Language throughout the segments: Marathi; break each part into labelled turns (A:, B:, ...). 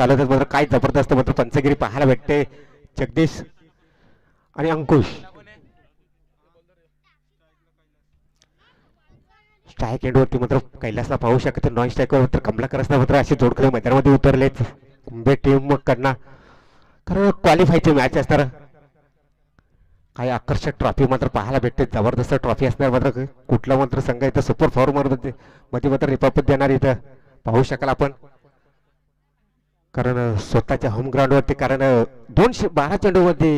A: चालवत मात्र काय जबरदस्त मात्र पंचगिरी पाहायला भेटते. जगदीश आणि अंकुश स्ट्राईक एंडवरती मात्र कैलासला पाहू शकते. नॉन स्ट्राईकवर मात्र कमलाकर असणार मात्र अशी जोडकडे मैदानामध्ये उतरलेच कुंभे टीम मग करणार. कारण क्वालिफायची मॅच असणार. काही आकर्षक ट्रॉफी मात्र पाहायला भेटते. जबरदस्त ट्रॉफी असणार मात्र कुठला मात्र संघ इथं सुपर फॉर्मर मध्ये मात्र रिपब्लिक देणार इथं पाहू शकाल आपण. कारण स्वतःच्या होम ग्राउंडवरती कारण 212 चेंडूमध्ये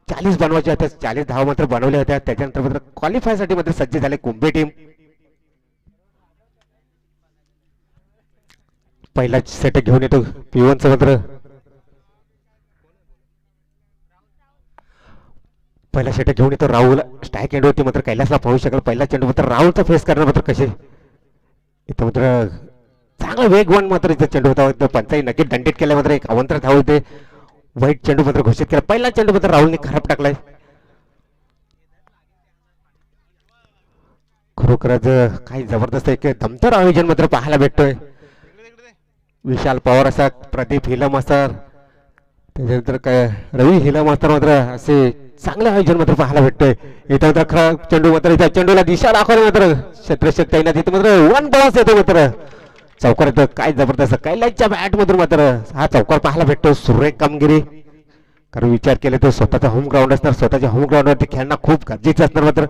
A: 40 बनवायचे होते. 40 धावा मात्र बनवल्या होत्या. त्याच्यानंतर मात्र क्वालिफायसाठी मात्र सज्ज झाले कुंभे टीम. पहिला सेट घेऊन येतो पिवनचं मात्र. पहिला सेट घेऊन येतो राहुल. स्ट्राईक एंडवरती मात्र कैलासला पाहू शकाल. पहिला चेंडू मात्र राहुलचा फेस करणार मात्र कसे इथं मात्र चांगला वेगवान मात्र इथं चेंडू होता. पंचाई नक्की दंडित केल्या मात्र एक अवंतर धाव होते. वाईट चेंडू मात्र घोषित केला. पहिला चेंडू मात्र राहुलने खराब टाकलाय. खरोखरच काही जबरदस्त एक दमदार आयोजन मात्र पाहायला भेटतोय. विशाल पवार असा, प्रदीप हिला मास्तर, त्याच्यानंतर काय रवी हिला मास्तर मात्र असे चांगले आयोजन मात्र पाहायला भेटतोय. इथं तर खरा चेंडू मात्र इथं चेंडूला दिशा दाखवली मात्र क्षेत्रशक तैनात इथं मात्र वन बॉन्स येतो मात्र चौकार येतो. काय जबरदस्त कैलासच्या बॅट मधून मात्र हा चौकार पाहायला भेटतो. सुरेख कामगिरी. कारण विचार केले तर स्वतःचा होम ग्राउंड असणार. स्वतःच्या होम ग्राउंडवरती खेळणं खूप गरजेचं असणार मात्र.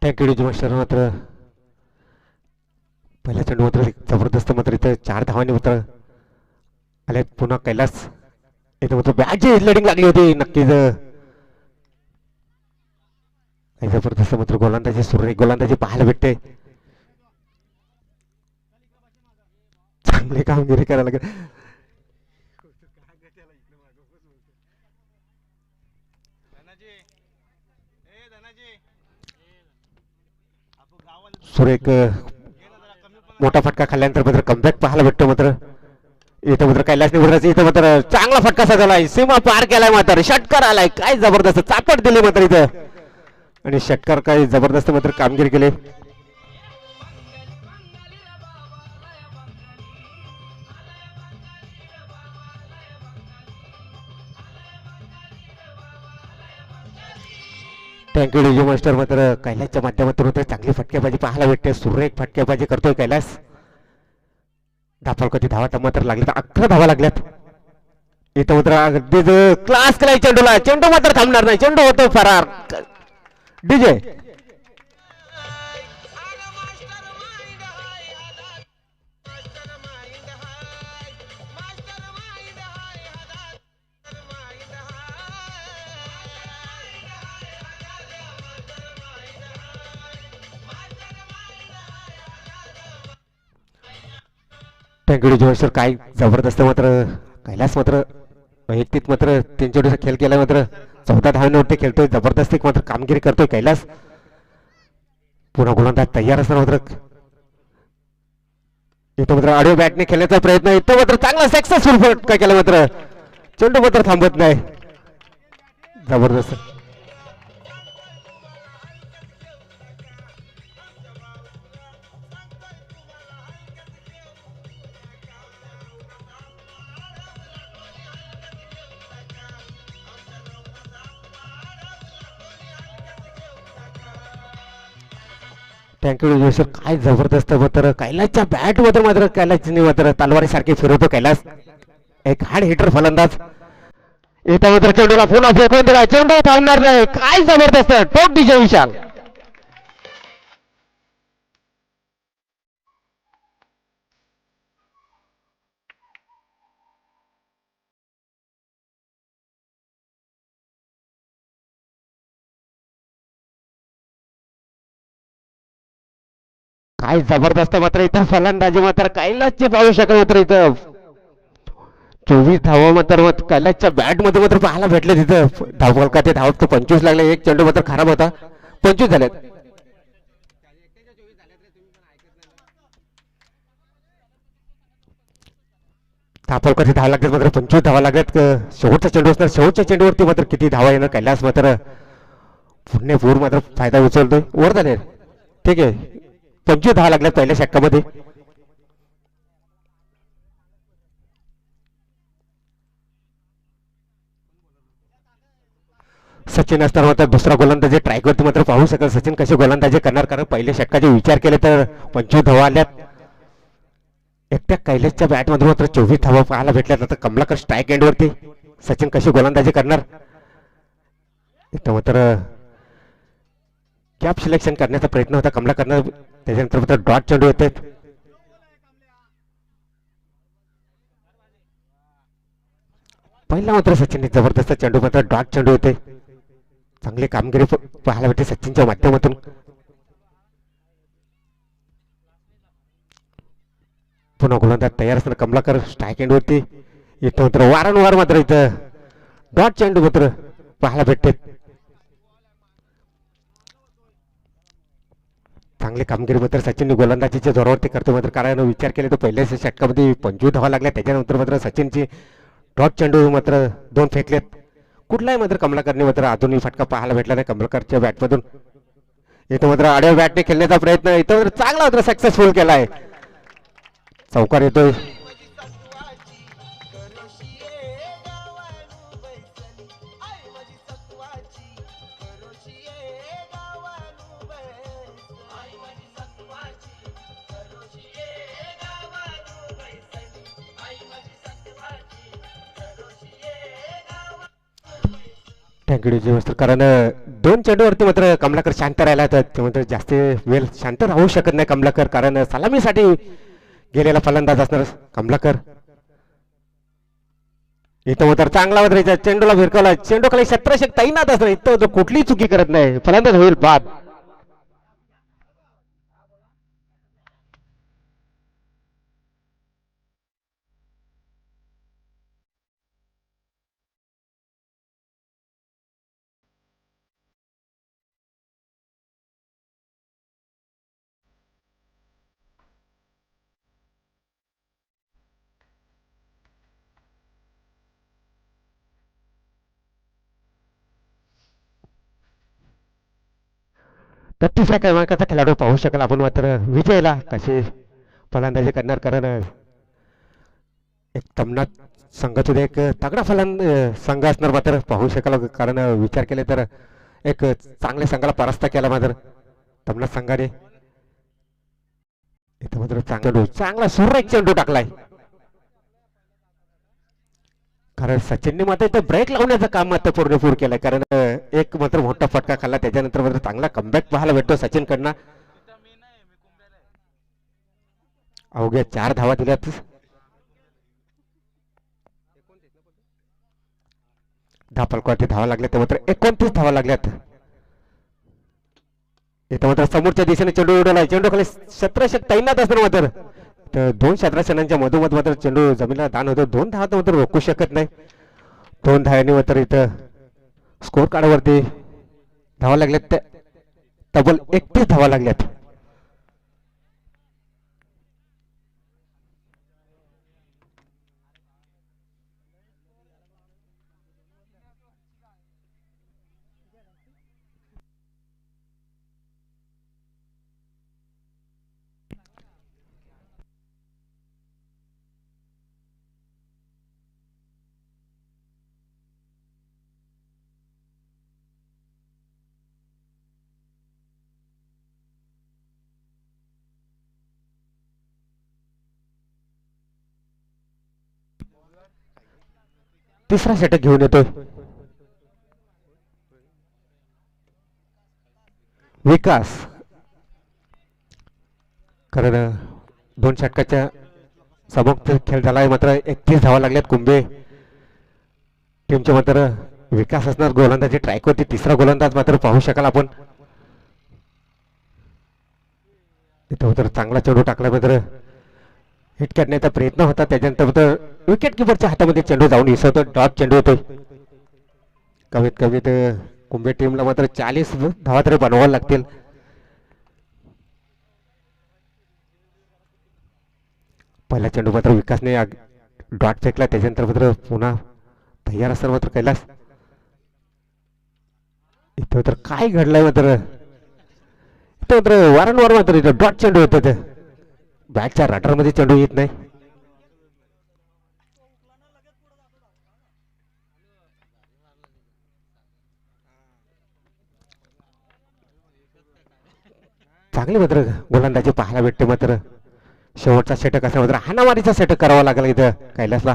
A: थँक्यू डीजी मास्टर. मात्र पहिला चेंडू मात्र जबरदस्त मात्र इथं 4 धावांनी मात्र आले पुन्हा कैलास. इथं मात्र बॅटची लेडिंग लागली होती. नक्कीच जबरदस्त मात्र गोलंदाजी सुरेख गोलंदाजी पाहायला भेटते. चांगली कामगिरी करायला लागेल. सुरेख मोठा फटका खाल्ल्यानंतर मात्र कमबॅक पाहायला भेटतो मात्र. इथं मात्र कैलासने उतरायचं. इथं मात्र चांगला फटका सजवलाय. सीमा पार केलाय मात्र षटकार आलाय. काय जबरदस्त चापट दिली मात्र इथं आणि षटकार काय जबरदस्त मात्र कामगिरी केली. थँक्यू डीजी मास्टर. मात्र कैलासच्या माध्यमातून चांगली फटकेबाजी पाहायला भेटते. सुरेख फटकेबाजी करतोय कैलास. धाफाल धावा मात्र लागले तर 11 धावा लागल्यात. इथं मात्र अगदीच क्लास केलाय चेंडूला. चेंडू मात्र थांबणार नाही. चेंडू होतो फरार. डीजे थँक्यू जोश. काय जबरदस्त मात्र कैलास मात्र वैयक्तिक मात्र त्यांच्याकडे खेळ केला मात्र 14 धावांवरती खेळतोय. जबरदस्त मात्र कामगिरी करतोय कैलास. पुन्हा गोलंदाज तयार असताना मात्र इथं मात्र आडिओ बॅटने खेळण्याचा प्रयत्न. इथं मात्र चांगला सक्सेसफुल फटका केला मात्र चेंडू मात्र थांबत नाही. जबरदस्त थँक्यू जोशर. काय जबरदस्त मात्र कैलासच्या बॅट मात्र कैलासने मात्र तलवारी सारखी फिरवतो कैलास. एक हार्ड हिटर फलंदाज. इथं मात्र चेंडूला पुन्हा फेकून दिला. चेंडू थांबणार नाही. काय जबरदस्त टोक डीजे विशाल. काय जबरदस्त मात्र इथं फलंदाजी मात्र कैलासची पाहू शकत मात्र इथं 24 धावा मात्र कैलासच्या बॅट मध्ये मात्र पाहायला भेटले. तिथं धावफलकाचे धाव तो 25 लागले. एक चेंडू मात्र खराब होता. 25 झालेत. तापलकरची धावा लागतात मात्र 25 धावा लागतात. शेवटचा चेंडू असणार, शेवटच्या चेंडूवरती मात्र किती धावा येणार कैलास मात्र पुणे पूर मात्र फायदा उचलतोय. वर झाले ठीक आहे, 25 धावा लागल्यात पहिल्या षटकामध्ये. सचिन असताना मात्र दुसरा गोलंदाजी ट्रायकवरती मात्र पाहू शकाल सचिन कसे गोलंदाजी करणार, कारण पहिल्या षटकाचे विचार केले तर 25 धावा आल्यात. एकट्या कैलासच्या बॅटमधून मात्र 24 धावा पाहायला भेटल्यात. आता कमलाकर स्ट्राईक एंडवरती सचिन कशी गोलंदाजी करणार, इथं मात्र कॅप सिलेक्शन करण्याचा प्रयत्न होता कमलाकरनं. त्याच्यानंतर मात्र डॉट चेंडू येते. पहिला मात्र सचिनने जबरदस्त चेंडू मात्र डॉट चेंडू येते. चांगली कामगिरी पाहायला भेटते सचिनच्या माध्यमातून. पुन्हा गोलंदाज तयार असताना कमलाकर स्ट्राईक एंडवरती. इथं मात्र वारंवार मात्र इथं डॉट चेंडू मात्र पाहायला भेटते. चांगली कामगिरी मात्र सचिनने गोलंदाजीच्या जोरावरती करतो मात्र, कारण विचार केले तर पहिल्याच षटकामध्ये 25 धावा लागल्या. त्याच्यानंतर मात्र सचिनची डॉट चेंडू मात्र 2 फेकलेत. कुठलाही मात्र कमलाकरने मात्र अजूनही फटका पाहायला भेटला नाही कमलाकरच्या बॅटमधून. इथं मात्र आडव्या बॅटने खेळण्याचा प्रयत्न इथं मात्र चांगला मात्र सक्सेसफुल केला आहे. चौकार येतोय. थँक्यू वस्तू, कारण 2 चेंडूवरती मात्र कमलाकर शांत राहिला तर ते मात्र जास्त वेळ शांत राहू शकत नाही कमलाकर, कारण सलामीसाठी गेलेला फलंदाज असणार कमलाकर. इथं मात्र चांगला मात्र चेंडूला भिरकवला. चेंडू खाली क्षेत्ररक्षक तैनात असणार, इथं जो कुठलीही चुकी करत नाही, फलंदाज होईल बाद. तर तिसऱ्या क्रमांकाचा खेळाडू पाहू शकाल आपण मात्र विजयला कसे फलंदाजी करणार, कारण एक तमनात संघातून एक तगडा संघ असणार मात्र पाहू शकाल, कारण विचार केले तर एक चांगल्या संघाला परास्त केला मात्र तमनात संघाने. इथं मात्र चांगला सुरेख चेंडू टाकलाय, कारण सचिनने मात्र इथं ब्रेक लावण्याचं काम मात्र पूर्णपूर केलंय, कारण एक मात्र मोठा फटका खाल्ला. त्याच्यानंतर मात्र चांगला कमबॅक पाहायला भेटतो सचिन कडनं. अवघ्या 4 धावा दिल्यात. धापलकरती धावा लागल्यात मात्र 29 धावा लागल्यात. इथं मात्र समोरच्या दिशेने चेंडू उडवलाय. चेंडू खाली क्षेत्ररक्षक तैनात असणार मात्र तर 2 क्षेत्ररक्षकांच्या मधोमध मात्र चेंडू जमिनीला दान होतो. 2 धावा तर मात्र रोखू शकत नाही. 2 धावांनी मात्र इथं स्कोर कार्डवरती धावा लागल्यात तब्बल 31 धावा लागल्यात. तिसरा षटक घेऊन येतोय विकास, कारण 2 षटकाच्या समोर खेळ झालाय मात्र 31 धावा लागल्यात कुंभे टीमचे. मात्र विकास असणार गोलंदाजी ट्रॅकवरती. तिसरा गोलंदाज मात्र पाहू शकाल आपण. इथं मात्र चांगला चेंडू टाकला मात्र हिट करण्याचा प्रयत्न होता. त्याच्यानंतर विकेट किपरच्या हातामध्ये चेंडू जाऊन इसवतो. डॉट चेंडू होतोय. कमीत कमी कुंभे टीमला मात्र 40 धावा तरी बनवायला लागतील. पहिला चेंडू मात्र विकासने डॉट फेकला त्याच्यानंतर मात्र पुन्हा तयार असताना मात्र कैलास इथं तर काय घडलंय मात्र इथं मात्र वारंवार मात्र इथं डॉट चेंडू येतात बॅटच्या रडारमध्ये चेंडू येत नाही. चांगली मात्र गोलंदाजी पाहायला भेटते मात्र शेवटचा षटक असा मात्र हाणामारीचा षटक करावा लागला इथं कैलासला.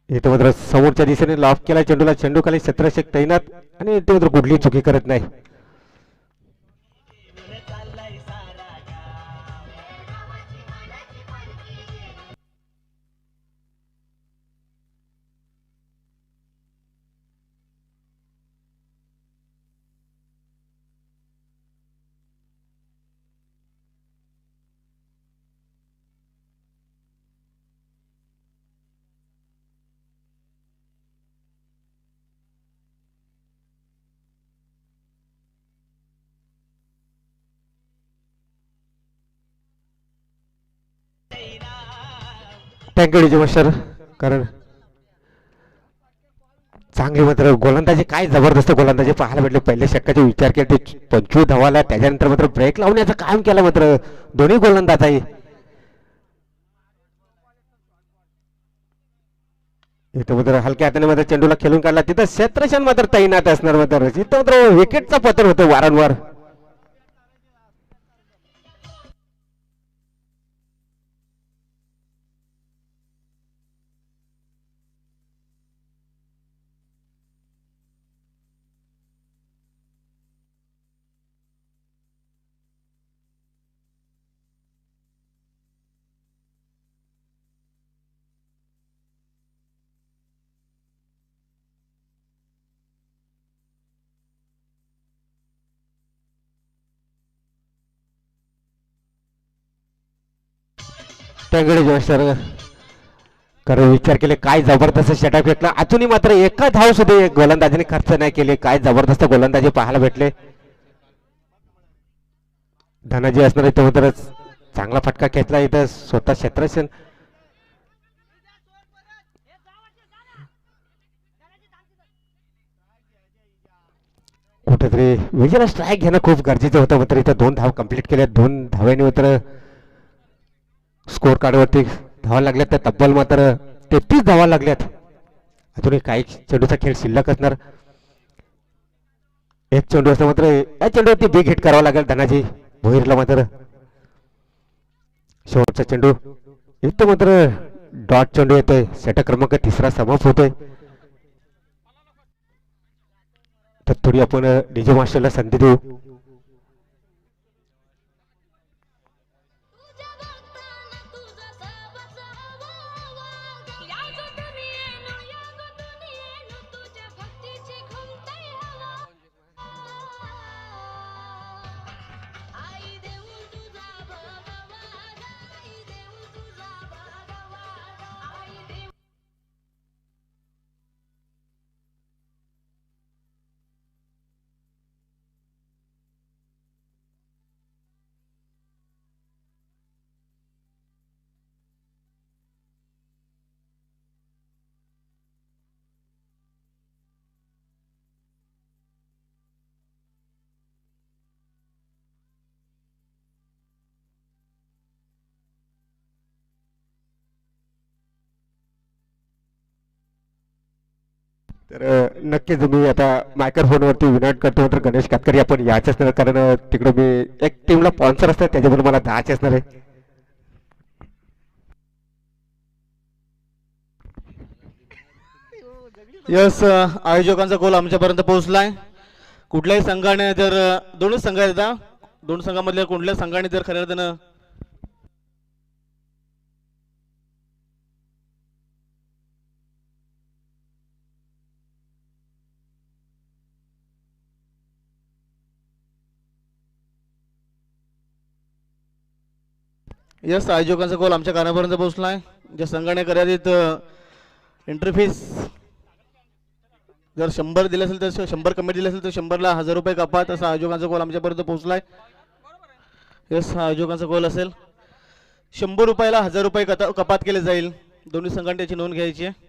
A: इथं मात्र समोरच्या दिशेने लॉफ केला चेंडूला चेंडू खाली क्षेत्ररक्षक तैनात आणि ते मात्र कुठली चुकी करत नाही. Thank you master. कारण चांगली मात्र गोलंदाजी काय जबरदस्त गोलंदाजी पाहायला भेटले. पहिल्या षटकाचे विचार केले ते 25 धावाला त्याच्यानंतर मात्र ब्रेक लावण्याचं काम केलं मात्र दोन्ही गोलंदाज आहे. इथं मात्र हलक्या हाताने मात्र चेंडूला खेळून काढला तिथं क्षेत्ररक्षण मात्र तैनात असणार मात्र इथं मात्र विकेटचा पतन होतं वारंवार. त्याकडे मास्टर कारण विचार केले काय जबरदस्त षटक फेकला अजूनही मात्र एका धाव सुद्धा गोलंदाजीने खर्च नाही केले. काय जबरदस्त गोलंदाजी पाहायला भेटले. धनाजी असणार इथं मात्र चांगला फटका खेचला इथं स्वतः क्षेत्ररक्षण कुठेतरी विजयला स्ट्राईक घेणं खूप गरजेचं होतं मात्र इथं 2 धाव कंप्लीट केल्या. 2 धाव्याने मात्र स्कोर कार्डवरती धावा लागल्यात त्या तब्बल मात्र 33 धावा लागल्यात. अजूनही काही चेंडूचा खेळ शिल्लक असणार. एक चेंडू असणार मात्र या चेंडूवरती बिग हिट करावा लागेल धनाजी भोईरला मात्र. शेवटचा चेंडू इथं मात्र डॉट चेंडू येतोय. षटक क्रमांक 3 समाप्त होतोय. तर थोडी आपण डीजे मास्टरला संधी देऊ. तर नक्कीच मी आता मायक्रोफोनवरती विनंती करतो तर गणेश कातकरी आपण यायचे असणार कारण तिकडे मी एक टीमला स्पॉन्सर असतात त्याच्याबरोबर मला जायचे असणार आहे.
B: यस आयोजकांचा गोल आमच्यापर्यंत पोहोचलाय. कुठल्याही संघाने जर दोनच संघ आहेत आता दोन संघामधल्या कुठल्या संघाने जर खऱ्या अर्थानं यस आयोजकांचा गोल आमच्या कानापर्यंत पोहोचलाय. ज्या संघाने कदाचित एंट्री फीस जर 100 दिले असेल तर 100 कमी दिले असेल तर 100ला 1000 रुपये कपात असा आयोजकांचा गोल आमच्यापर्यंत पोहोचलाय. यस हा आयोजकांचा गोल असेल. 100 रुपयाला 1000 रुपये कपात केले जाईल. दोन्ही संघांनी त्याची नोंद घ्यायची आहे.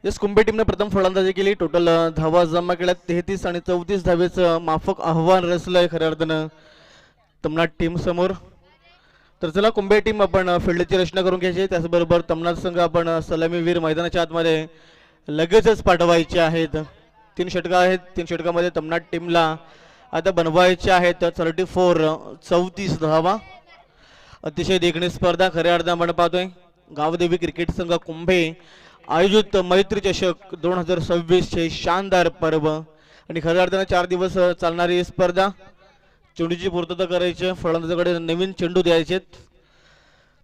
B: यस, कुंभे टीमने प्रथम फलंदाजी केली. टोटल धावा जमा केल्या 33 आणि 34 धावेचं माफक आव्हान रचलंय खऱ्या अर्थानं तमनाट टीम समोर. तर चला कुंभे टीम आपण फिल्डची रचना करून घ्यायची. त्याचबरोबर तमनाट संघ आपण सलामीवीर मैदानाच्या आतमध्ये लगेचच पाठवायचे आहेत. 3 षटकं आहेत. 3 षटकामध्ये तमनाट टीमला आता बनवायचे आहेत 34 धावा. अतिशय देखणी स्पर्धा खऱ्या अर्थानं आपण पाहतोय. गावदेवी क्रिकेट संघ कुंभे आयोजित मैत्री चषक 2026 चे शानदार पर्व आणि खऱ्या अर्थानं 4 दिवस चालणारी ही स्पर्धा. चेंडूची पूर्तता करायची. फलंदाजाकडे नवीन चेंडू द्यायचे.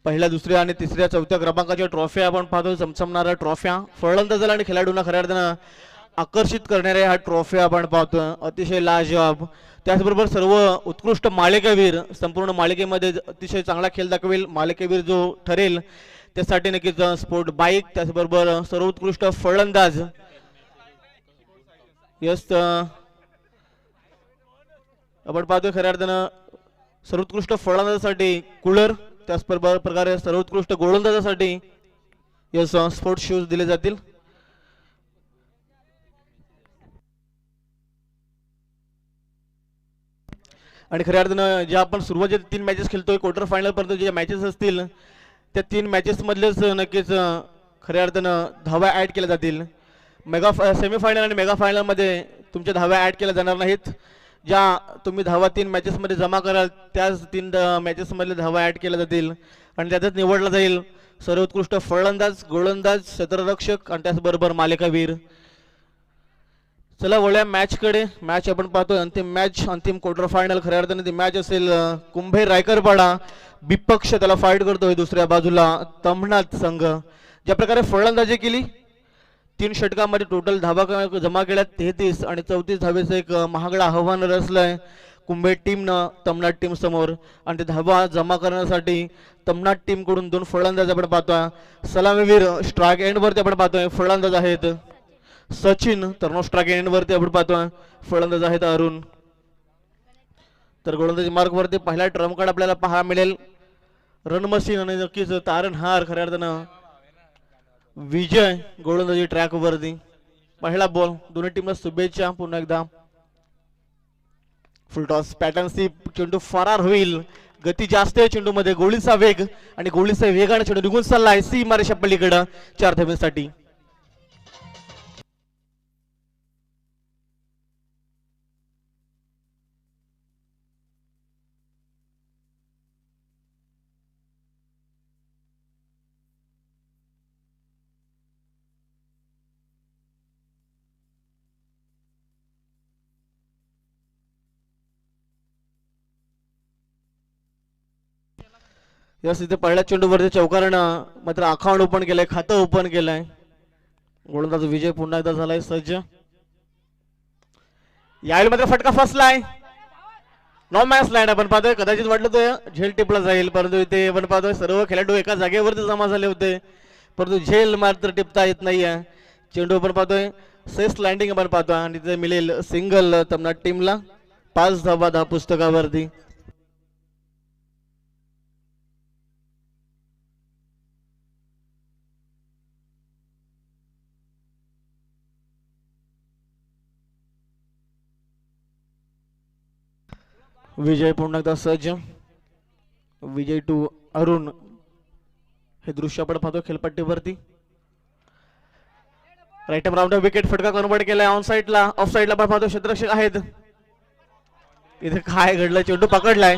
B: पहिल्या, दुसऱ्या आणि तिसऱ्या, चौथ्या क्रमांकाच्या ट्रॉफ्या आपण पाहतो. चमचमणाऱ्या ट्रॉफ्या खलंदाजाला आणि खेळाडूंना खऱ्या अर्थानं आकर्षित करणाऱ्या ह्या ट्रॉफ्या आपण पाहतो. अतिशय लाजवाब. त्याचबरोबर सर्व उत्कृष्ट मालिकावीर, संपूर्ण मालिकेमध्ये अतिशय चांगला खेळ दाखवेल मालिकावीर जो ठरेल त्यासाठी नक्कीच स्पोर्ट बाईक. त्याचबरोबर सर्वोत्कृष्ट फलंदाज यस आपण पाहतोय खऱ्या अर्थानं सर्वोत्कृष्ट फलंदाजासाठी कूलर. त्याचबरोबर प्रकारे सर्वोत्कृष्ट गोलंदाजासाठी यस स्पोर्ट शूज दिले जातील. आणि खऱ्या अर्थानं ज्या आपण सुरुवातीच्या 3 मॅचेस खेळतोय क्वार्टर फायनल पर्यंत ज्या मॅचेस असतील त्या 3 मॅचेस मधलेच नक्कीच खऱ्या अर्थानं धावा ऍड केल्या जातील. सेमीफायनल आणि मेगा फायनल मध्ये तुमच्या धावा ऍड केल्या जाणार नाहीत. ज्या तुम्ही धावा 3 मॅचेस मध्ये जमा कराल त्याच 3 मॅचेस मधले धावा ऍड केल्या जातील आणि त्यातच निवडला जाईल सर्वोत्कृष्ट फलंदाज, गोलंदाज, क्षेत्ररक्षक आणि त्याचबरोबर मालिकावीर. चला वळूया मॅचकडे. मॅच आपण पाहतोय अंतिम मॅच, अंतिम क्वार्टर फायनल. खऱ्या अर्थाने ती मॅच असेल कुंभे रायकरपाडा विपक्ष त्याला फाईट करतोय दुसऱ्या बाजूला तमनाट संघ. ज्या प्रकारे फलंदाजी केली 3 षटकामध्ये टोटल धावा जमा केल्या 33 आणि 34 धावेचं एक महागडं आव्हान रचलंय कुंभे टीमनं तमनाट टीम समोर. आणि ते धावा जमा करण्यासाठी तमनाट टीम कडून 2 फलंदाज आपण पाहतोय. सलामीवीर स्ट्राईक एंड वरती आपण पाहतोय फलंदाज आहेत सचिन. तर स्ट्राईक एंड वरती आपण पाहतोय फलंदाज आहेत अरुण. तर गोलंदाजी मार्क वरती पहिला ट्रम्प कार्ड आपल्याला पाहायला मिळेल रन मशीन आणि नक्कीच तारणहार. खऱ्या अर्थानं विजय गोलंदाजी ट्रॅक वरती. पहिला बॉल. दोन्ही टीमला शुभेच्छा पुन्हा एकदा. फुलटॉस पॅटर्न सी. चेंडू फरार होईल. गती जास्त आहे चेंडू मध्ये. गोळीचा वेग आणि गोळीचा वेगाने चेंडू निघून चाललाय सी मारेच्या पलीकडे 4 धावेसाठी. यस, इथे पहिल्या चेंडूवरती चौकारानं मात्र अकाउंट ओपन केलंय, खातं ओपन केलंय. गोलंदाज विजय पुन्हा एकदा झालाय सज्ज. यावेळी मात्र फटका फसलाय. नो मॅच लाईन आपण पाहतोय. कदाचित वाटलं तो झेल टिपला जाईल परंतु इथे आपण पाहतोय सर्व खेळाडू एका जागेवरती जमा झाले होते परंतु झेल मात्र टिपता येत नाहीये. चेंडू आपण पाहतोय सेस लँडिंग आपण पाहतोय आणि तिथे मिळेल सिंगल तमनाट टीमला. 5 धावा 10 पुस्तकावरती. विजय पुन्हा एकदा सज्ज. विजय टू अरुण. हे दृश्य आपण पाहतो खेळपट्टीवरती. राईट राऊंड विकेट फटका कन्वर्ट केलाय ऑन साइडला. ऑफ साइडला आपण पाहतो क्षेत्ररक्षक आहेत. इथे काय घडलं चेंडू पकडलाय.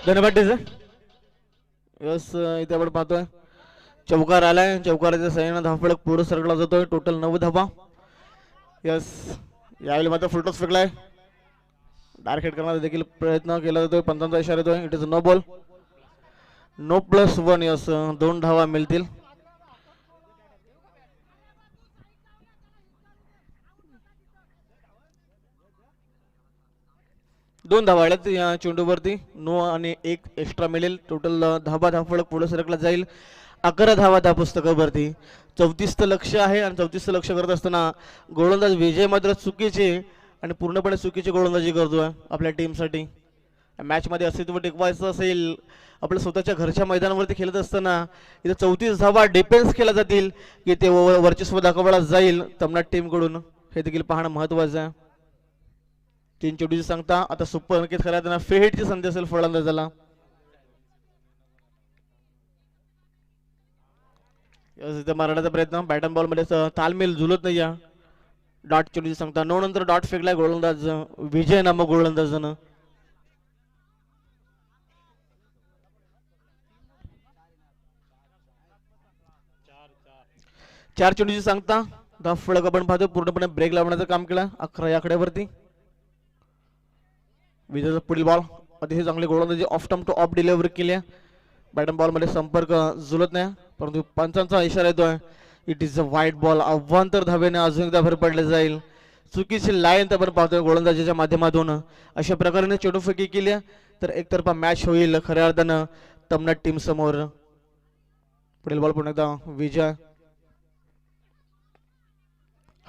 B: धन्यवाद डीजे. यस, इथे आपण पाहतोय चौकार आलाय. चौकाराच्या सहाय्याने धावफलक पुढे सरकला जातोय. टोटल 9 धावा. यस, यावेळी मात्र फुलटॉस फेकलाय. डायरेक्ट हिट करण्याचा देखील प्रयत्न केला जातोय. 15चा इशारा येतोय. It is no ball. 9+1 yes 2 धावा मिळतील. दोन धावा आल्यात या चेंडूवरती. नो आणि एक एक्स्ट्रा मिळेल. टोटल धाबा धावफलक पुढे सरकला जाईल. 11 धावा त्या पुस्तकावरती. 34चं लक्ष आहे आणि 34चं लक्ष करत असताना गोलंदाज विजय मात्र चुकीचे आणि पूर्णपणे चुकीची गोलंदाजी करतोय आपल्या टीमसाठी. मॅचमध्ये अस्तित्व टिकवायचं असेल आपल्या स्वतःच्या घरच्या मैदानावरती खेळत असताना इथे 34 धावा डिफेन्स केल्या जातील की ते वर्चस्व दाखवला जाईल तमनाट टीमकडून, हे देखील पाहणं महत्त्वाचं आहे. 3 चेंडूची सांगता. आता सुपर अंकित करायला फ्री हिटची संधी असेल फलंदाजाला. इथे मारण्याचा प्रयत्न. बॅट अँड बॉल मध्ये तालमेल झुलत नाही. या डॉट चेंडूची सांगता. 9 नंतर डॉट फेकलाय गोलंदाज विजय नामक गोलंदाजानं. चार चेंडूची सांगता. धाव फळक आपण पाहतो पूर्णपणे ब्रेक लावण्याचं काम केलं 11 या आकड्यावरती. विजयचा पुढील बॉल. अतिशय चांगली गोलंदाजी of term two of delivery केली. बॅट अँड बॉल मध्ये संपर्क जुळत नाही परंतु पंचांचा इशारा येतोय. इट इज अ वाईट बॉल. अव्वांतर धावेने अजून एकदा भर पडले जाईल. चुकीची लाईन आपण पाहतोय गोलंदाजीच्या माध्यमातून. अशा प्रकारे चेंडूफेकी केली तर एकतर्फा मॅच होईल खऱ्या अर्थानं तमनाट टीम समोर. पुढील बॉल पुन्हा एकदा विजय.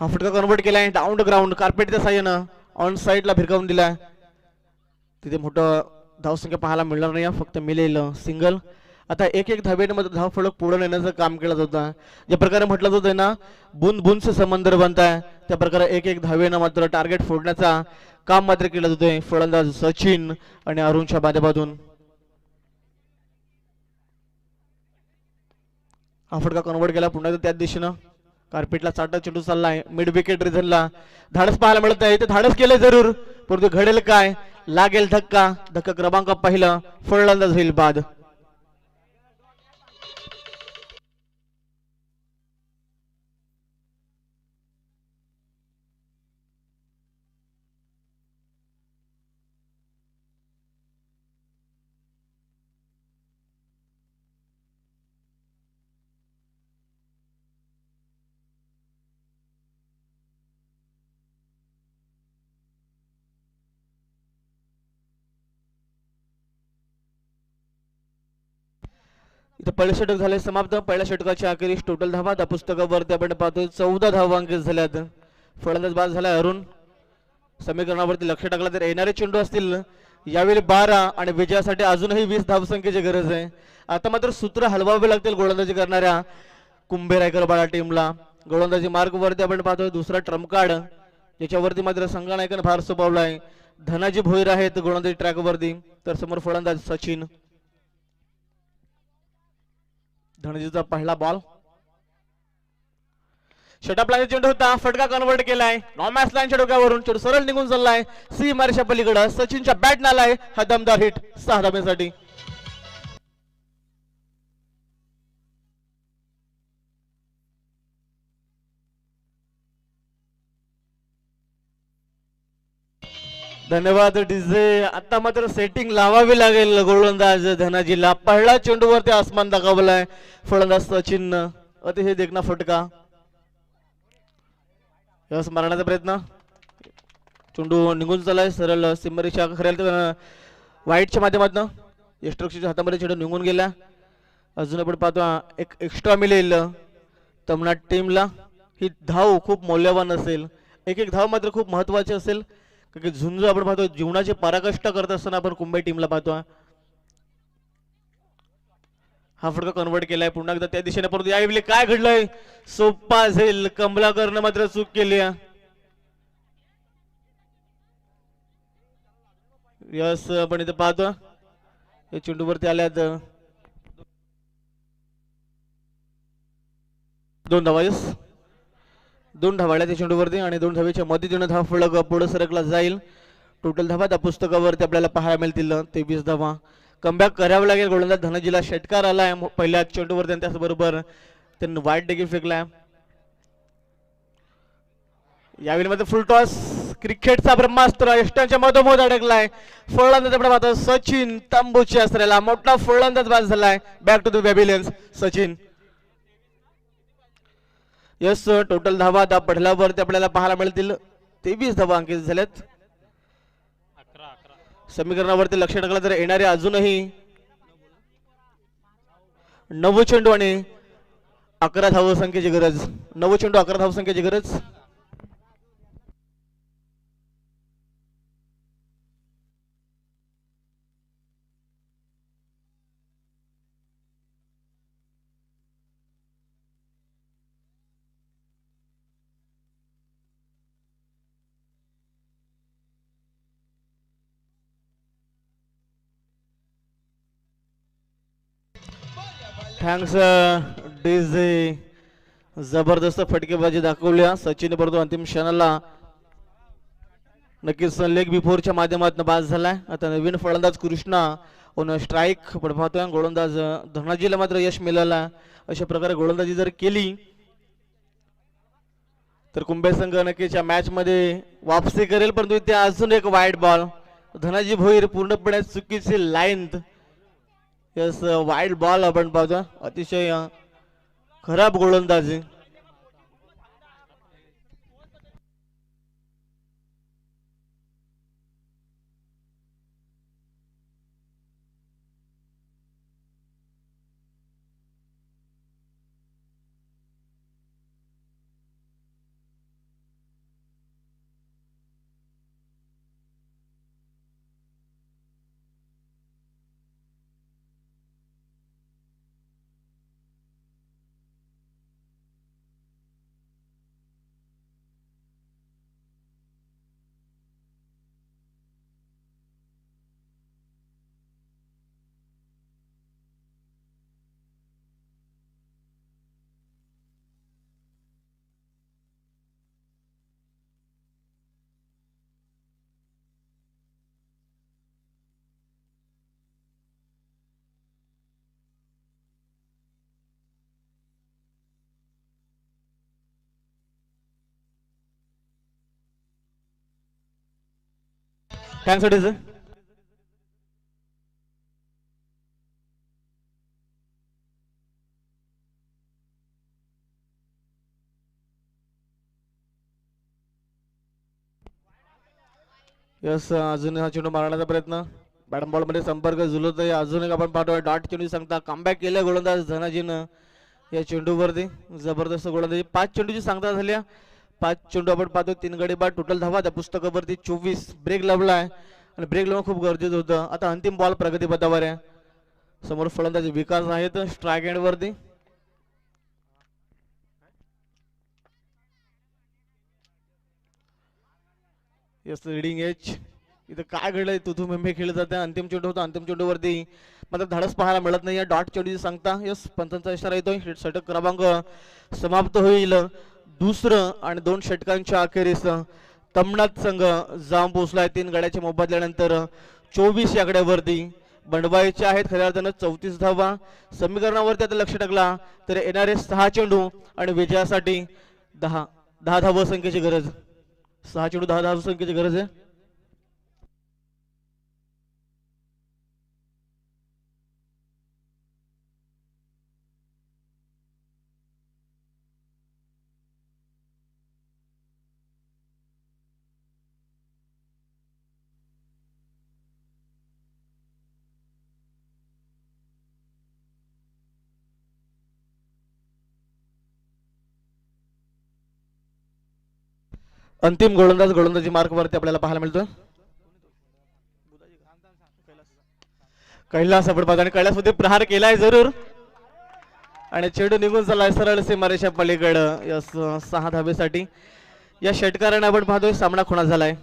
B: हा फटका कन्वर्ट केलाय डाऊन ग्राउंड कार्पेटच्या साह्यानं ऑन साईडला भिरकावून दिलाय. तिथे मोठं धावसंख्या पाहायला मिळणार नाही, फक्त मिळेल सिंगल. आता एक एक धावेने मध्ये धाव फलक पुढे नेण्याचं काम केलं जातं. ज्या प्रकारे म्हटलं जातं ना बूंद बूंद से समंदर बनताय, त्या प्रकारे एक एक धावेनं मात्र टार्गेट फोडण्याचा काम मात्र केलं जातोय फलंदाज सचिन आणि अरुणच्या माध्यमातून. हा फटका कन्वर्ट केला पुन्हा एकदा त्याच दिशेनं. कार्पेटला चाटा चेंडू चाललाय मिड विकेट रिझनला. धाडस पाहायला मिळत आहे. ते धाडस केले जरूर परंतु घडेल काय, लागेल धक्का. धक्का क्रमांक पहिला फलंदाज होईल बाद. इथं पहिलं षटक झालंय समाप्त. पहिल्या षटकाच्या अखेरीस टोटल धावा त्या पुस्तकावरती आपण पाहतोय 14 धावा अंकित झाल्यात. फलंदाज बाद झालाय अरुण. समीकरणावरती लक्ष टाकलं तर येणारे चेंडू असतील यावेळी 12 आणि विजयासाठी अजूनही 20 धावसंख्येची गरज आहे. आता मात्र सूत्र हलवावे लागतील गोलंदाजी करणाऱ्या कुंभे रायकरबाळा टीमला. गोलंदाजी मार्ग वरती आपण पाहतोय दुसरा ट्रम्प कार्ड ज्याच्यावरती मात्र संघनायकन फार सोपवलाय. धनाजी भोईर आहेत गोलंदाजी ट्रॅक वरती, तर समोर फलंदाज सचिन. धनजीचा पहिला बॉल. शटअप लाईन चेंडू होता, फटका कन्वर्ट केलाय नॉमॅस लाईनच्या डोक्यावरून. चेंडू सरळ निघून चाललाय सी मारच्या पलीकडे. सचिनच्या बॅट नालाय हा दमदार हिट 6 धाब्यासाठी. धन्यवाद डीजे. आता मात्र सेटिंग लावावी लागेल गोलंदाज धनाजीला. पहिला चेंडूवरती आसमान दाखवलाय फलंदाज सचिन. अतिशय देखना फटका. यस मारण्याचा प्रयत्न. चेंडू निघून चाललाय सरळ सिमरीच्या खऱ्या वाईटच्या माध्यमातून. यष्टरक्षीच्या हातामध्ये चेंडू निघून गेला. अजून आपण पाहतो एक एक्स्ट्रा मिळेल तमनाट टीमला. ही धाव खूप मौल्यवान असेल. एक एक धाव मात्र खूप महत्वाची असेल कारण की झुंज आपण पाहतो जीवनाचे पराकष्ट करत असताना आपण कुंभे टीमला पाहतो. हा फटका कन्वर्ट केलाय पुन्हा एकदा त्या दिशेने. परंतु यावेळी काय घडलंय, सोप्पा झेल कमलाकरनं मात्र चूक केली. यस आपण इथे पाहतो हे चेंडूवरती आल्यात 2 धावा. यस 2 धावा आल्या त्या चेंडूवरती आणि 2 धावेच्या मदतीने धाव फलक पुढे सरकला जाईल. टोटल धावा त्या पुस्तकावरती आपल्याला पाहायला मिळतील 23 धावा. कमबॅक करावं लागेल गोलंदाज धनजीला. षटकार आलाय पहिल्या चेंडूवरती आणि त्याचबरोबर त्यांनी वाईट देखील फेकलाय. यावेळी मध्ये फुल टॉस क्रिकेटचा ब्रह्मास्त्र यष्टांच्या मधोमध अडकलाय. फलंदाज आपण पाहतो सचिन तांबूची असलेला मोठा फलंदाज बाद झालाय. Back to the pavilions Sachin. Yes total धावा पडल्यावरती आपल्याला पाहायला मिळतील 23 धावा अंकित झाल्यात. समीकरणावरती लक्ष टाकलं तर येणारे अजूनही 9 चेंडू आणि 11 धावसंख्येची गरज. 9 चेंडू 11 धावसंख्येची गरज. Thanks DJ. जबरदस्त फटकेबाजी दाखवल्या सचिन, परंतु अंतिम क्षणाला नक्कीच लेग बिफोरच्या माध्यमातून बाद झालाय. आता नवीन फलंदाज कृष्णा ऑन स्ट्राईक पण पाहतोय. गोलंदाज धनाजीला मात्र यश मिळालं. अशा प्रकारे गोलंदाजी जर केली तर कुंभे संघ नक्कीच या मॅच मध्ये वापसी करेल. परंतु इथे अजून एक वाईड बॉल. धनाजी भोईर पूर्णपणे चुकीची लाईन. यस वाईल्ड बॉल आपण पाहतो. अतिशय खराब गोलंदाजी. Thanks DJ. यस अजून हा चेंडू मारण्याचा प्रयत्न. बॅटम बॉल मध्ये संपर्क जुळत आहे. अजून एक आपण पाहतोय डॉट चेंडू सांगता कमबॅक केलं गोलंदाज धनाजीनं या चेंडूवरती. जबरदस्त गोलंदाजी. 5 चेंडूची सांगता झाल्या. 5 चेंडू आपण पाहतो. 3 गडी बाद. टोटल धावा त्या पुस्तकावरती 24. ब्रेक लावलाय आणि ब्रेक लावणं खूप गरजेचं होतं. आता अंतिम बॉल प्रगती पथावर आहे. समोर फलंदाज विकास आहेत स्ट्राईक एंड वरती. Yes leading edge. इथं काय घडलंय तुथू मेंबे खेळले जाते. अंतिम चेंडू होता. अंतिम चेंडूवरती मात्र धाडस पाहायला मिळत नाही. डॉट चेंडूची सांगता. यस पंचांचा इशारा येतोय. षटक क्रमांक समाप्त होईल. दुसरं आणि 2 षटकांच्या अखेरीस तमनाथ संघ जाऊन पोहोचलाय. 3 गड्याच्या मोबदल्यानंतर 24 या आकड्यावरती बनवायचे आहेत. खऱ्या अर्थानं 34 धावा. समीकरणावरती आता लक्ष टाकला तर येणारे 6 चेंडू आणि विजयासाठी 10 धावा संख्येची गरज. 6 चेंडू 10 धावा संख्येची गरज आहे. अंतिम गोलंदाजी मार्क वरती आपल्याला पाहायला मिळतो. कैलास आपण पाहतो आणि कैलास मध्ये प्रहार केलाय जरूर आणि चेंडू निघून चाललाय सरळ सीमारेषा पलीकडं. यस 6 धावेसाठी या षटकाराने आपण पाहतोय सामना खुणा झालाय.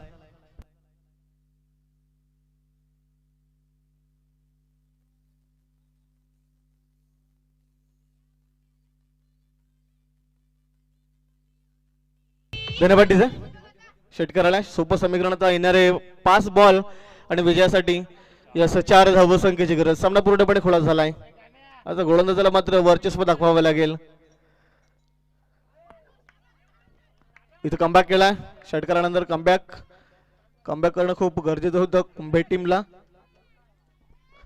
B: धन्यवाद टीचर. षटकाराला सोपं समीकरण. आता येणारे 5 बॉल आणि विजयासाठी यस 4 धावसंख्येची गरज. सामना पूर्णपणे खुला झालाय. आता गोलंदाजाला मात्र वर्चस्व दाखवावे लागेल. इथं कमबॅक केला. षटकारानंतर कमबॅक कमबॅक करणं खूप गरजेचं होतं कुंभे टीमला.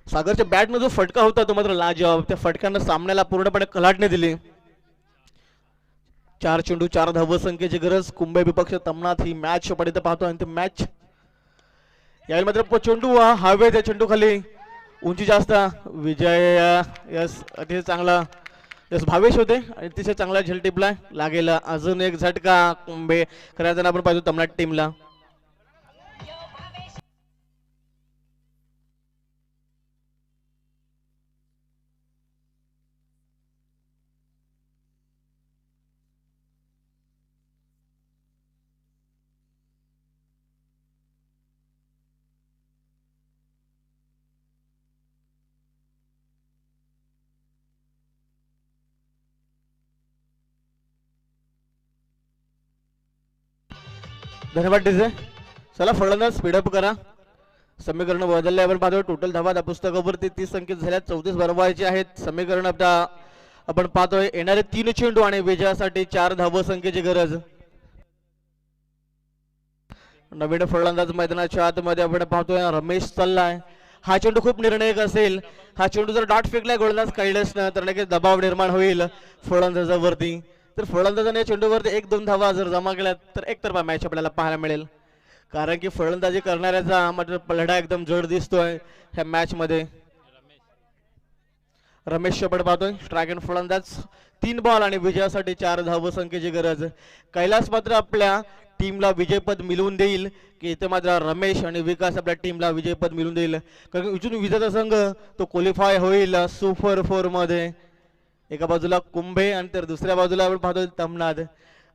B: सागरच्या बॅटनं जो फटका होता तो मात्र लाजवाब. त्या फटक्यानं सामन्याला पूर्णपणे कलाटणी दिली. 4 चेंडू 4 धावसंख्येची गरज. कुंभे विपक्ष तमनाथ ही मॅच आपण इथं पाहतो आणि मॅच यावेळी मात्र चेंडू हवे त्या चेंडू खाली उंची जास्त. विजय यस अतिशय चांगला यस भावेश होते आणि अतिशय चांगला झेल टिपला. लागेल अजून एक झटका कुंभे खऱ्या आपण पाहतो तमनाथ टीमला. धन्यवाद डीजे. चला फलंदाज स्पीडअप करा. समीकरण बदलले आपण पाहतो. टोटल धावा त्या पुस्तकावरती 30 संख्येत झाल्या. 34 बनवायचे आहेत. समीकरण आता आपण पाहतोय. येणारे 3 चेंडू आणि विजयासाठी 4 धावसंख्येची गरज. नवीन फलंदाज मैदानाच्या आतमध्ये आपण पाहतोय रमेश चाललाय. हा चेंडू खूप निर्णायक असेल. हा चेंडू जर डॉट फेकलाय गोलंदाज कैलासनं तर नक्कीच दबाव निर्माण होईल फलंदाजावरती. तर फलंदाजाने चेंडूवरती 1-2 धावा जर जमा केल्या तर एकतर्फा मॅच आपल्याला पाहायला मिळेल. कारण की फलंदाजी करणाऱ्याचा मात्र पलढा एकदम जड दिसतोय ह्या मॅच मध्ये. रमेश आपण पाहतोय स्ट्रायक अँड फलंदाज. 3 बॉल आणि विजयासाठी 4 धावसंख्येची गरज. कैलास मात्र आपल्या टीमला विजयपद मिळवून देईल की इथे मात्र रमेश आणि विकास आपल्या टीमला विजयपद मिळवून देईल. कारण इथून विजेता संघ तो क्वालिफाय होईल सुपर 4 मध्ये. एका बाजूला कुंभे आणि तर दुसऱ्या बाजूला आपण पाहतो तमनाथ.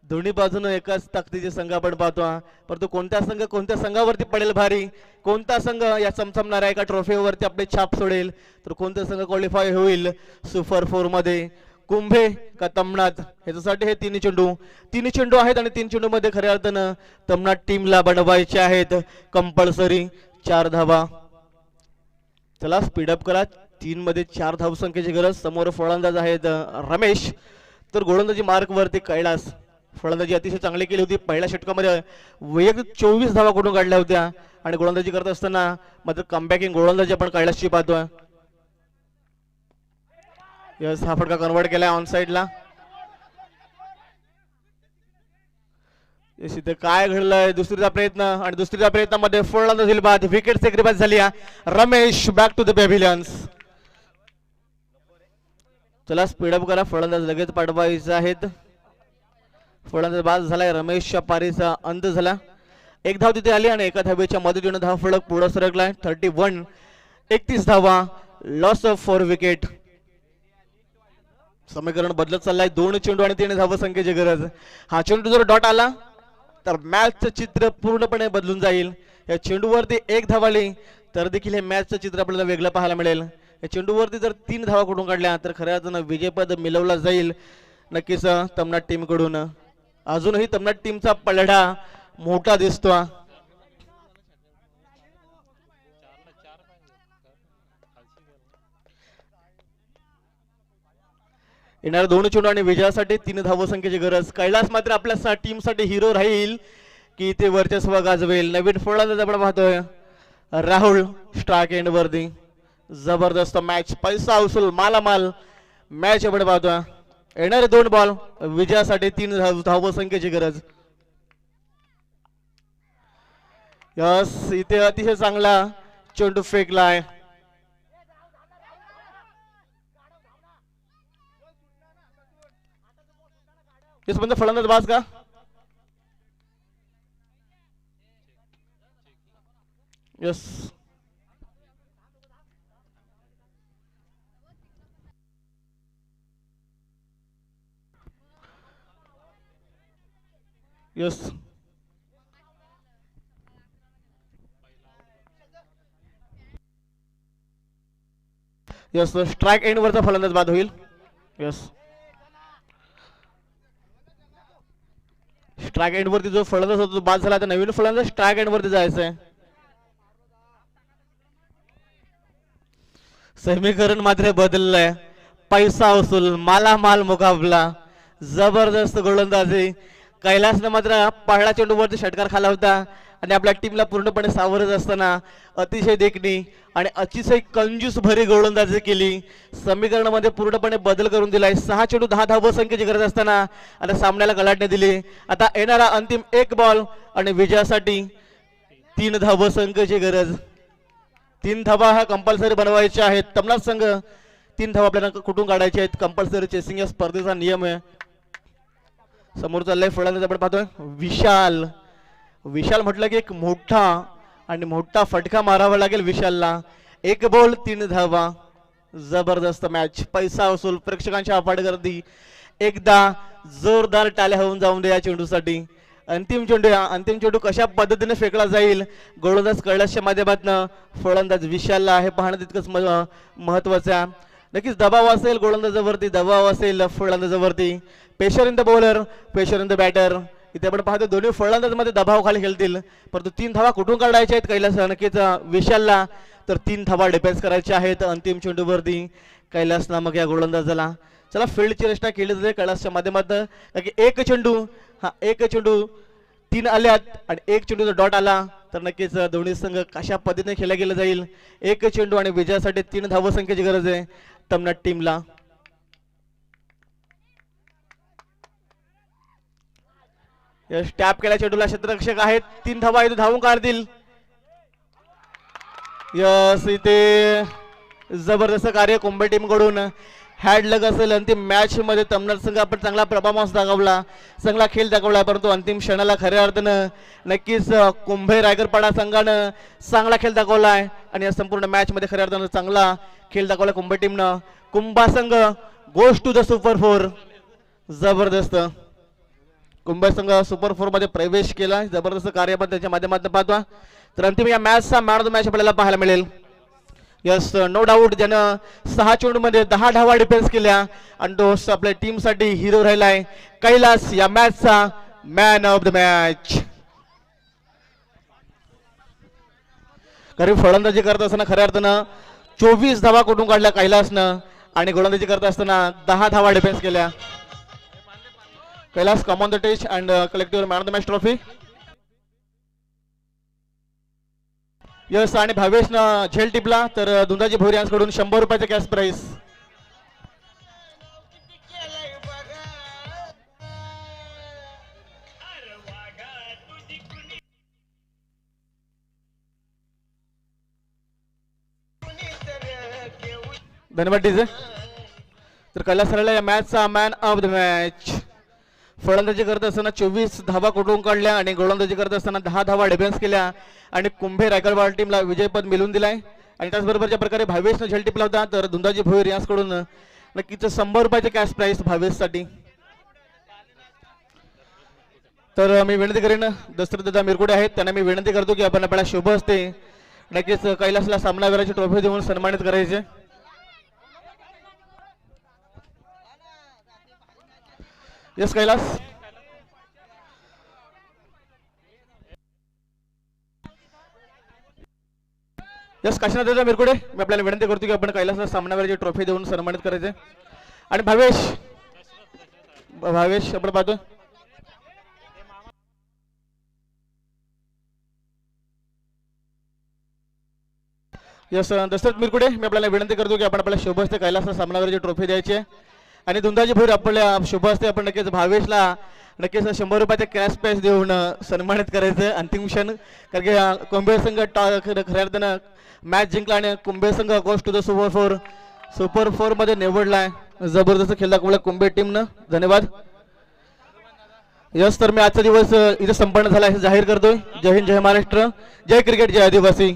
B: दोन्ही बाजूनं एकाच ताकदीचे संघ आपण पाहतो. परंतु कोणत्या संघावरती पडेल भारी, कोणता संघ या चमचमणाऱ्या एका ट्रॉफीवरती आपले छाप सोडेल, तर कोणता संघ क्वालिफाय होईल सुपर 4 मध्ये, कुंभे का तमनाथ. ह्याच्यासाठी हे 3 चेंडू आहेत आणि 3 चेंडू मध्ये खऱ्या अर्थानं तमनाथ टीमला बनवायचे आहेत कंपल्सरी 4 धावा. चला स्पीडअप करा. 3 मध्ये 4 धावसंख्येची गरज. समोर फलंदाज आहेत रमेश, तर गोलंदाजी मार्क वरती कैलास. फलंदाजी अतिशय चांगली केली होती. पहिल्या षटकामध्ये वैयक्तिक 24 धावा कुठून काढल्या होत्या आणि गोलंदाजी करत असताना मात्र कमबॅकिंग गोलंदाजी आपण कैलासची पाहतोय. यस हा फटका कन्वर्ट केलाय ऑन साइडला. इथे काय घडलंय. दुसरीचा प्रयत्न आणि दुसरीच्या प्रयत्नामध्ये फलंदाज बाद. विकेट सेक्रिफाइस झाली. Ramesh back to the pavilions. चला स्पीडअप करा. फलंदाज लगेच पाठवायचे आहेत. फलंदाज बाद झालाय. रमेशच्या पारीचा अंत झाला. 1 धाव तिथे आली आणि एका धावेच्या मदतीने धाव फलक पुढे सरकलाय. 31 31 धावा. Loss of 4 wicket. समीकरण बदलत चाललाय. 2 चेंडू आणि 3 धावसंख्येची गरज. हा चेंडू जर डॉट आला तर मॅचचं चित्र पूर्णपणे बदलून जाईल. या चेंडूवरती 1 धाव आली तर देखील हे मॅचचं चित्र आपल्याला वेगळं पाहायला मिळेल. या चेंडूवरती जर 3 धावा कुठून काढल्या तर खऱ्या अर्थानं विजयपद मिळवला जाईल नक्कीच तमनाथ टीम कडून. अजूनही तमनाथ टीमचा पलढा मोठा दिसतो. येणाऱ्या 2 चेंडू आणि विजयासाठी 3 धावसंख्येची गरज. कैलास मात्र आपल्या टीमसाठी हिरो राहील की ते वर्चस्व गाजवेल. नवीन फलंदाज आपण पाहतोय राहुल स्ट्रायक एंड वरती. जबरदस्त मॅच, पैसा उचल मालामाल मॅच आपण पाहतोय. येणारे 2 बॉल विजयासाठी 3 धावसंख्येची गरज. यस इथे अतिशय चांगला चेंडू फेकलाय. फलंदाज बाज का. Yes yes yes strike end वरचा फलंदाज बाद होईल. यस स्ट्राइक एंड वरती जो फलंदाज होता तो बाद झाला. तर नवीन फलंदाज स्ट्राइक एंड वरती जायचंय. समीकरण मात्र बदललंय. पैसा वसूल मालामाल मुकाबला. जबरदस्त गोलंदाजी. कैलासने मात्र पहिल्या चेंडूवरती षटकार खाला होता आणि आपल्या टीमला पूर्णपणे सावरत असताना अतिशय देखणी आणि अतिशय कंजूस भरी गोलंदाजी केली. समीकरणामध्ये पूर्णपणे बदल करून दिलाय. 6 चेंडू 10 धावा संख्येची गरज असताना आता सामन्याला गलाटणे दिली. आता येणारा अंतिम एक बॉल आणि विजयासाठी 3 धावा संख्येची गरज. 3 धावा ह्या कंपल्सरी बनवायच्या आहेत. तमनाच संघ 3 धावा आपल्याला कुठून काढायचे आहेत. कंपल्सरी चेसिंग या स्पर्धेचा नियम आहे. समोर चाललाय फलंदाज आपण पाहतोय विशाल. विशाल म्हटलं की एक मोठा आणि मोठा फटका मारावा लागेल विशालला. 1 बॉल 3 धावा. जबरदस्त मॅच. पैसा वसूल. प्रेक्षकांची अफाट गर्दी. एकदा जोरदार टाळ्या होऊन जाऊन दे या चेंडूसाठी. अंतिम चेंडू कशा पद्धतीने फेकला जाईल गोलंदाज कैलासच्या माध्यमातून फलंदाज विशालला हे पाहणं तितकंच महत्वाचं आहे. नक्कीच दबाव असेल गोलंदाजावरती, दबाव असेल फलंदाजावरती. Pressure in the bowler, pressure in the batter. इथे आपण पाहतो दोन्ही फलंदाजामध्ये दबाव खाली खेळतील. परंतु 3 धावा कुठून काढायच्या आहेत कैलास नक्कीच विशालला. तर 3 धावा डिफेन्स करायच्या आहेत अंतिम चेंडूवरती कैलास नामक या गोलंदाजाला. चला फील्डची रचना केली जाते कैलासच्या माध्यमातून. एक चेंडू 3 आल्यात आणि 1 चेंडूचा डॉट आला तर नक्कीच दोन्ही संघ कशा पद्धतीने खेळला गेला जाईल. 1 चेंडू आणि विजयासाठी 3 धावा संख्येची गरज आहे तमनाट टीमला. यश टॅप केल्या चेंडूला क्षेत्ररक्षक आहेत. 3 धावा इथे धावून काढतील. यस इथे जबरदस्त कार्य कुंभे टीम कडून. हॅड लग असेल अंतिम मॅच मध्ये तमनाट संघ आपण चांगला प्रभाव दाखवला, चांगला खेळ दाखवला. परंतु अंतिम क्षणाला खऱ्या अर्थानं नक्कीच कुंभे रायगडपाडा संघानं चांगला खेळ दाखवलाय आणि या संपूर्ण मॅच मध्ये खऱ्या अर्थानं चांगला खेळ दाखवला कुंभे टीमनं. कुंभा संघ गोज टू द सुपर 4. जबरदस्त. कुंभे संघ सुपर 4 मध्ये प्रवेश केला. जबरदस्त कार्य आपण त्याच्या माध्यमातून पाहतो. तर अंतिम या मॅचचा मॅन ऑफ द मॅच आपल्याला पाहायला मिळेल. यस नो डाऊट ज्यानं 6 चेंडू मध्ये 10 धावा डिफेन्स केल्या आणि तो आपल्या टीम साठी हिरो राहिलाय कैलास या मॅचचा मॅन ऑफ द मॅच. कारण फलंदाजी करत असताना खऱ्या अर्थानं 24 धावा कुठून काढल्या कैलासनं आणि गोलंदाजी करत असताना 10 धावा डिफेन्स केल्या. Kailas come on the touch and collective man of the match trophy. Yes आणि भावेशनं झेल टिपला तर दुंदाजी भोईर यांच्याकडून 100 रुपयाचे कॅश प्राइस. धन्यवाद डीजे. तर कैलास राहिला या मॅचचा मॅन ऑफ द मॅच. फलंदाजी करत असताना 24 धावा कुठून काढल्या आणि गोलंदाजी करत असताना 10 धावा डिफेन्स केल्या आणि कुंभे रायगडवाड टीमला विजयपद मिळवून दिलाय. आणि त्याचबरोबर ज्या प्रकारे भावेशनं झेल टिपला होता तर दुंदाजी भोईर यांच्याकडून नक्कीच 100 रुपयाचे कॅश प्राइस भावेशसाठी. तर मी विनंती करेन दशरथदादा मिरकुडे आहेत त्यांना मी विनंती करतो की आपण आपल्याला शुभ असते नक्कीच कैलासला सामनावीराची ट्रॉफी देऊन सन्मानित करायचे. यस कैलास. यस काशीनाथ दादा मिरकुडे मी आपल्याला विनंती करतो की आपण कैलासला सामनावीराची ट्रॉफी देऊन सन्मानित करायचे. आणि भावेश आपण पाहतो. यस दशरथ मिरकुडे मी आपल्याला विनंती करतो की आपण आपल्याला शुभ हस्ते कैलासला सामनावीराची ट्रॉफी द्यायची आहे आणि दुंदाजी भोईर आपल्या शुभ हस्ते आपण नक्कीच भावेशला नक्कीच 100 रुपयाचे कॅश प्राइस देऊन सन्मानित करायचं अंतिम क्षण. कारण की कुंभे संघ खऱ्या अर्थानं मॅच जिंकला आणि कुंभे संघ गोज टू द सुपर 4 मध्ये निवडलाय. जबरदस्त खेळ दाखवला कुंभे टीमनं. धन्यवाद. यस तर मी आजचा दिवस इथे संपन्न झाला हे जाहीर करतोय. जय हिंद, जय महाराष्ट्र, जय क्रिकेट, जय आदिवासी.